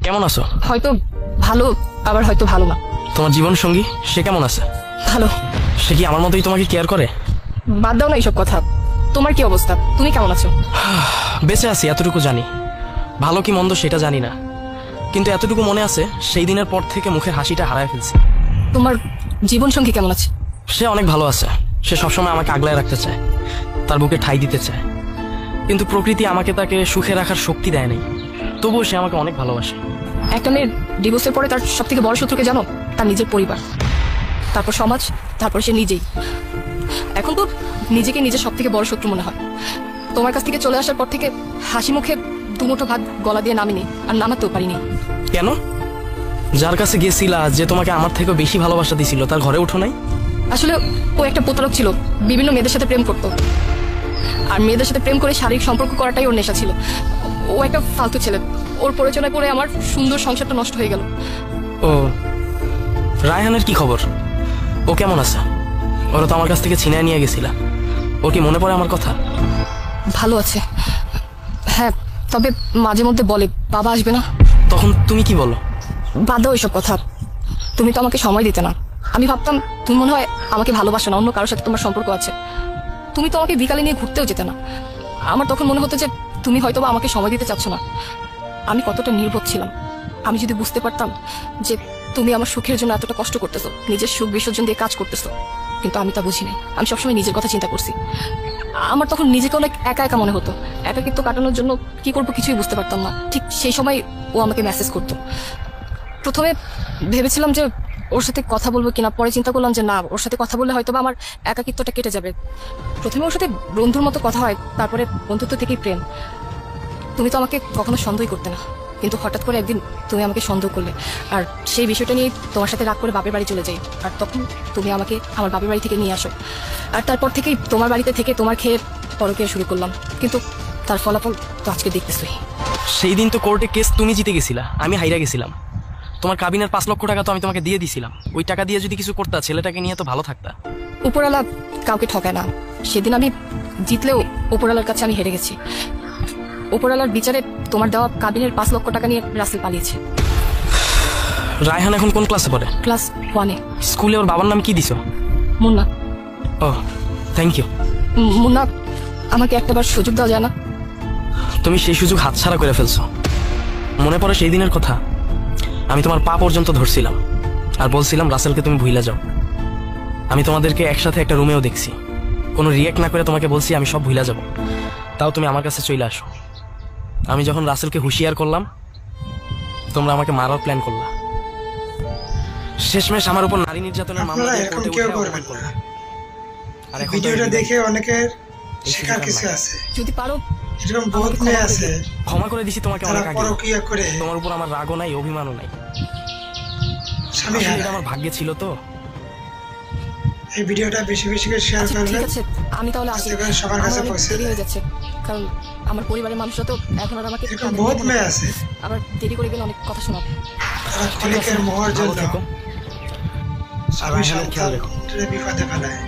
কেমন আছো? হয়তো ভালো, আবার হয়তো ভালো না। তোমার জীবন সঙ্গী সে কেমন আছে? ভালো। সে কি আমার মতোই তোমাকে কেয়ার করে? বাদ দাও না এইসব কথা। তোমার কি অবস্থা? তুমি কেমন আছো? বেঁচে আছি এতটুকু জানি, ভালো কি মন্দ সেটা জানি না, কিন্তু এতটুকু মনে আছে সেই দিনের পর থেকে মুখের হাসিটা হারায় ফেলছি। তোমার জীবন সঙ্গী কেমন আছে? সে অনেক ভালো আছে। সে সবসময় আমাকে আগলায় রাখতে চায়, তার বুকে ঠাঁই দিতে চায়, কিন্তু প্রকৃতি আমাকে তাকে সুখে রাখার শক্তি দেয় নাই। তবুও সে আমাকে অনেক ভালোবাসে। একটা মেয়ের ডিভোর্সের পরে তার সব থেকে বড় শত্রুকে জানো? তার নিজের পরিবার, তারপর সমাজ, তারপর সে নিজেই। এখন তো নিজেকে নিজের সব থেকে বড় শত্রু মনে হয়। তোমার কাছ থেকে চলে আসার পর থেকে হাসি মুখে দুমুঠো ভাত গলা দিয়ে নামিনি, আর নামাতেও পারিনি। কেন? যার কাছে গেছিলা, যে তোমাকে আমার থেকে বেশি ভালোবাসা দিছিল, তার ঘরে উঠো নাই? আসলে ও একটা প্রতারক ছিল, বিভিন্ন মেয়েদের সাথে প্রেম করতো, আর মেয়েদের সাথে প্রেম করে শারীরিক সম্পর্ক করাটাই ওর নেশা ছিল। ও একটা ফালতু ছেলে, ওর প্ররোচনায় পড়ে আমার সুন্দর সংসারটা নষ্ট হয়ে গেল। ও, রায়হানের কি খবর? ও কেমন আছে? ওরা তো আমার কাছ থেকে ছিনিয়ে নিয়ে গেছিলা। ও কি মনে পড়ে আমার কথা? ভালো আছে, হ্যাঁ, তবে মাঝে মধ্যে বলে বাবা আসবে না। তখন তুমি কি বলো? বাদ দাও এইসব কথা। তুমি তো আমাকে সময় দিতে না। আমি ভাবতাম তুমি মনে হয় আমাকে ভালোবাসো না, অন্য কারোর সাথে তোমার সম্পর্ক আছে। তুমি তো আমাকে বিকালে নিয়ে ঘুরতেও যেতে না। আমার তখন মনে হতো যে তুমি হয়তো বা আমাকে সময় দিতে চাচ্ছ না। আমি কতটা নির্বোধ ছিলাম। আমি যদি বুঝতে পারতাম যে তুমি আমার সুখের জন্য এতটা কষ্ট করতেছো, নিজের সুখ বিসর্জন দিয়ে কাজ করতেছো, কিন্তু আমি তা বুঝি নাই। আমি সবসময় নিজের কথা চিন্তা করছি। আমার তখন নিজেকে অনেক একা একা মনে হতো। একাকিত্ব কাটানোর জন্য কি করবো কিছুই বুঝতে পারতাম না। ঠিক সেই সময় ও আমাকে মেসেজ করতো। প্রথমে ভেবেছিলাম যে ওর সাথে কথা বলবো কিনা, পরে চিন্তা করলাম যে না, ওর সাথে কথা বললে হয়তো বা আমার একাকিত্বটা কেটে যাবে। প্রথমে ওর সাথে বন্ধুর মতো কথা হয়, তারপরে বন্ধুত্ব থেকেই প্রেম। তুমি তো আমাকে কখনো সন্দেহই করতে না, কিন্তু হঠাৎ করে একদিন তুমি আমাকে সন্দেহ করলে, আর সেই বিষয়টা নিয়ে তোমার সাথে রাগ করে বাপের বাড়ি চলে যাই। আর তখন তুমি আমাকে আমার বাপের বাড়ি থেকে নিয়ে আসো, আর তারপর থেকেই তোমার বাড়িতে থেকে তোমার খেয়ে পরকীয়া শুরু করলাম। কিন্তু তার ফলাফল তো আজকে দেখতেছই। সেই দিন তো কোর্টে কেস তুমি জিতে গেছিলা, আমি হাইরা গেছিলাম। তোমার কাবিনের 5 লক্ষ টাকা তো আমি তোমাকে দিয়ে দিছিলাম। ওই টাকা দিয়ে যদি কিছু করতা, ছেলেটাকে নিয়ে তো ভালো থাকতা। উপরওয়ালা কাউকে ঠকায় না। সেদিন আমি জিতলেও উপরওয়ালার কাছে আমি হেরে গেছি। উপরওয়ালার বিচারে তোমার দেওয়া কাবিনের 5 লক্ষ টাকা নিয়ে রাসেল পালিয়েছে। রায়হান এখন কোন ক্লাসে পড়ে? ক্লাস 1-এ। স্কুলে ওর বাবার নাম কি দিছো? মুন্না। ও, থ্যাংক ইউ। মুন্না, আমাকে একটাবার সুযোগ দেওয়া যায় না? তুমি সেই সুযোগ হাতছাড়া করে ফেলছো। মনে পড়ে সেই দিনের কথা? আমি তোমার পা পর্যন্ত ধরছিলাম আর বলছিলাম রাসেলকে তুমি ভুইলা যাও। আমি তোমাদেরকে একসাথে একটা রুমেও দেখছি, কোনো রিয়েক্ট না করে তোমাকে বলছি আমি সব ভুইলা যাব, তাও তুমি আমার কাছে চলে আসো। আমি যখন রাসেলকে হুঁশিয়ার করলাম, তোমরা আমাকে মারার প্ল্যান করলা। শেষমেশ আমার উপর নারী নির্যাতনের মামলা দিয়ে কোর্টে উঠে অপমান করলা। আর এখন ভিডিওটা দেখে অনেকের শেখার কিছু আছে। যদি পারো এরকম বহুত মেয়ে আছে ক্ষমা করে দিছি তোমাকে অনেক আগে। পরকীয়া করে তোমার উপর আমার রাগও নাই, অভিমানও নাই। স্বামী এটা আমার ভাগ্যে ছিল তো। এই ভিডিওটা বেশি বেশি করে শেয়ার ঠিক করবেন, আছে, আমি তাহলে আসি। যাতে করে সবার কাছে আমার পৌঁছে দেরি যায়। হয়ে যাচ্ছে, কারণ আমার পরিবারের মানুষরা তো এখন আর আমাকে এরকম বহুত মেয়ে আছে আবার দেরি করে গেলে অনেক কথা শোনাবে। তারা ক্ষণিকের মোহর ভালো জন্য থেকো। স্বামী সন্তান বিপদে ফেলায়।